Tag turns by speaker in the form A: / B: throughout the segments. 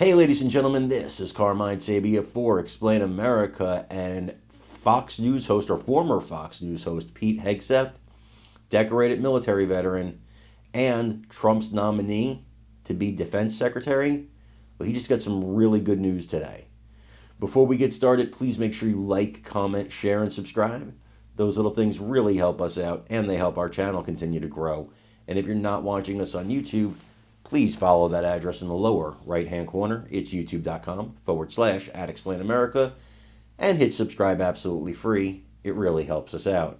A: Hey, ladies and gentlemen, this is Carmine Sabia for Explain America, and Fox News host, or former Fox News host, Pete Hegseth, decorated military veteran, and Trump's nominee to be defense secretary. Well, he just got some really good news today. Before we get started, please make sure you like, comment, share, and subscribe. Those little things really help us out, and they help our channel continue to grow. And if you're not watching us on YouTube, please follow that address in the lower right-hand corner. It's youtube.com/@ExplainAmerica, and hit subscribe absolutely free. It really helps us out.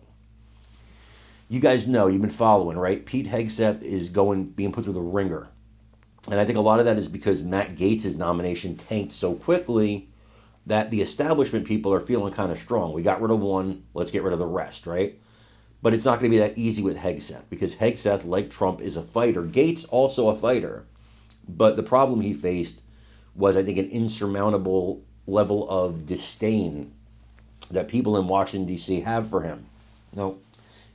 A: You guys know, you've been following, right? Pete Hegseth is being put through the ringer. And I think a lot of that is because Matt Gaetz' nomination tanked so quickly that the establishment people are feeling kind of strong. We got rid of one, let's get rid of the rest, right? But it's not going to be that easy with Hegseth, because Hegseth, like Trump, is a fighter. Gaetz also a fighter. But the problem he faced was, I think, an insurmountable level of disdain that people in Washington, D.C. have for him. Now,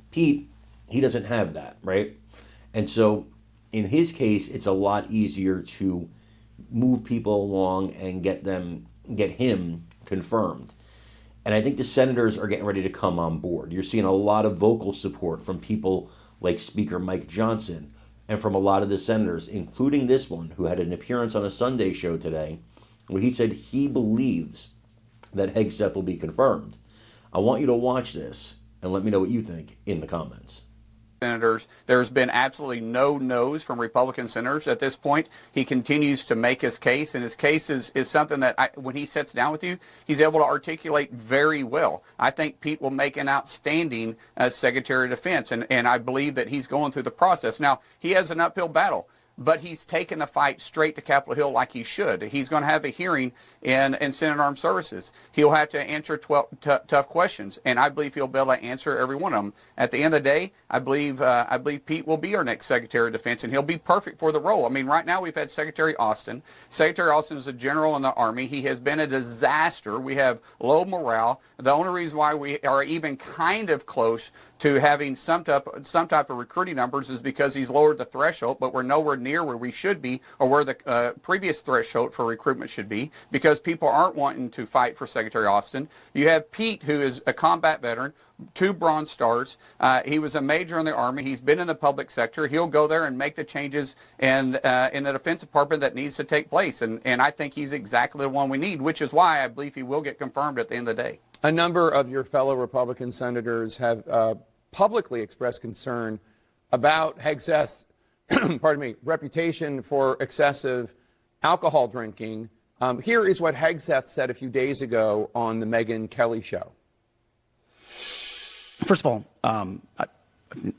A: Pete, he doesn't have that, right? And so, in his case, it's a lot easier to move people along and get him confirmed. And I think the senators are getting ready to come on board. You're seeing a lot of vocal support from people like Speaker Mike Johnson and from a lot of the senators, including this one, who had an appearance on a Sunday show today, where he said he believes that Hegseth will be confirmed. I want you to watch this and let me know what you think in the comments.
B: Senators. There's been absolutely no no's from Republican senators at this point. He continues to make his case, and his case is something that when he sits down with you, he's able to articulate very well. I think Pete will make an outstanding Secretary of Defense, and I believe that he's going through the process. Now, he has an uphill battle, but he's taken the fight straight to Capitol Hill like he should. He's going to have a hearing in Senate Armed Services. He'll have to answer 12 tough questions, and I believe he'll be able to answer every one of them. At the end of the day, I believe Pete will be our next Secretary of Defense, and he'll be perfect for the role. I mean, right now we've had Secretary Austin. Secretary Austin is a general in the Army. He has been a disaster. We have low morale. The only reason why we are even kind of close to having some type of recruiting numbers is because he's lowered the threshold, but we're nowhere near where we should be, or where the previous threshold for recruitment should be, because people aren't wanting to fight for Secretary Austin. You have Pete, who is a combat veteran, 2 Bronze Stars. He was a major in the Army. He's been in the public sector. He'll go there and make the changes in the Defense Department that needs to take place. And I think he's exactly the one we need, which is why I believe he will get confirmed at the end of the day.
C: A number of your fellow Republican senators have publicly expressed concern about Hegseth's reputation for excessive alcohol drinking. Here is what Hegseth said a few days ago on the Megyn Kelly show.
D: First of all, I've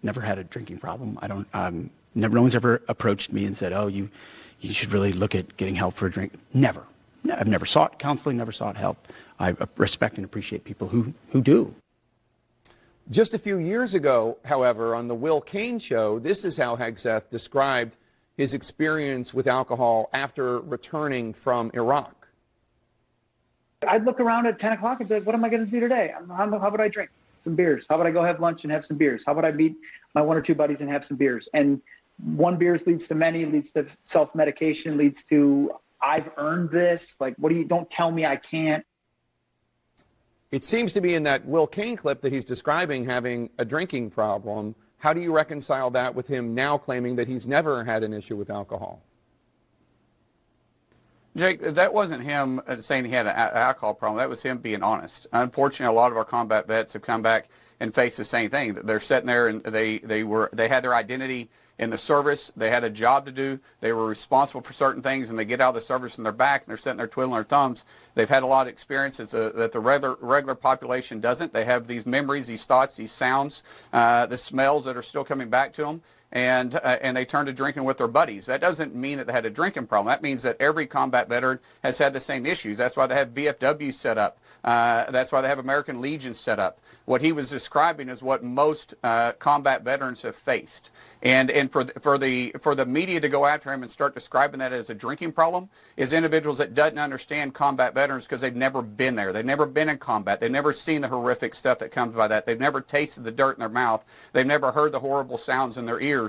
D: never had a drinking problem. No one's ever approached me and said, "Oh, you should really look at getting help for a drink." Never. I've never sought counseling, never sought help. I respect and appreciate people who do.
C: Just a few years ago, however, on the Will Cain show, this is how Hegseth described his experience with alcohol after returning from Iraq.
E: I'd look around at 10 o'clock and be like, what am I going to do today? How would I drink? Some beers. How about I go have lunch and have some beers? How about I meet my 1 or 2 buddies and have some beers? And one beers leads to many, leads to self-medication, leads to I've earned this. Like, don't tell me I can't.
C: It seems to be in that Will Cain clip that he's describing having a drinking problem. How do you reconcile that with him now claiming that he's never had an issue with alcohol?
B: Jake, that wasn't him saying he had an alcohol problem. That was him being honest. Unfortunately, a lot of our combat vets have come back and faced the same thing. They're sitting there and they had their identity in the service. They had a job to do. They were responsible for certain things, and they get out of the service and they're back and they're sitting there twiddling their thumbs. They've had a lot of experiences that the regular population doesn't. They have these memories, these thoughts, these sounds, the smells that are still coming back to them. And they turn to drinking with their buddies. That doesn't mean that they had a drinking problem. That means that every combat veteran has had the same issues. That's why they have VFWs set up. That's why they have American Legions set up. What he was describing is what most combat veterans have faced. And for the media to go after him and start describing that as a drinking problem is individuals that doesn't understand combat veterans because they've never been there. They've never been in combat. They've never seen the horrific stuff that comes by that. They've never tasted the dirt in their mouth. They've never heard the horrible sounds in their ears.